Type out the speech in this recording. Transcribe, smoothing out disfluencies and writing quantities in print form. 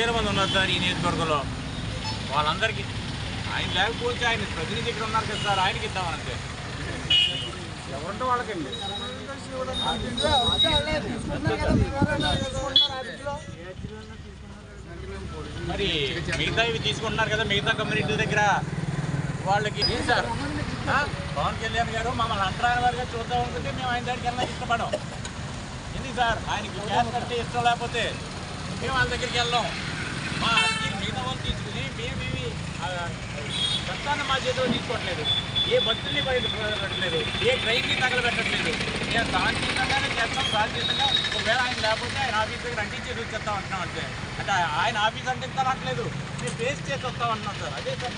10,000 మంది ఉన్నారు సార్ ఈ నియోజకవర్గంలో. వాళ్ళందరికీ ఆయన లేకపోతే ఆయన ప్రతినిధి ఇక్కడ ఉన్నారు కదా సార్, ఆయనకి ఇద్దామంతే. ఎవరుంటే వాళ్ళకండి. మరి మిగతా ఇవి తీసుకుంటున్నారు కదా మిగతా కమ్యూనిటీ దగ్గర వాళ్ళకి ఏం సార్? పవన్ కళ్యాణ్ గారు మమ్మల్ని అంటరాని వారిగా చూద్దాం అనుకుంటే మేము ఆయన దగ్గరికి వెళ్ళడానికి ఇష్టపడం. ఎందుకు సార్? ఆయనకి క్యాష్ కట్టే ఇష్టం లేకపోతే మేము వాళ్ళ దగ్గరికి వెళ్దాం. మా మిగతా వాళ్ళు తీసుకుని మేమేమి చట్టాన్ని మా చేతిలో తీసుకోవట్లేదు, ఏ భక్తుల్ని బయటపెట్టలేదు, ఏ ట్రైన్ని తగలబెట్టట్లేదు. మేము శాంతియుతంగానే చేస్తాం. శాంతియుతంగా ఒకవేళ ఆయన లేకపోతే ఆయన ఆఫీస్ దగ్గర అంటించేసి వచ్చేస్తాం అంటున్నాం అంతే. అంటే ఆయన ఆఫీస్ అంటించాలట్లేదు, మేము ఫేస్ చేసి వస్తాం అంటున్నాం సార్. అదే సార్.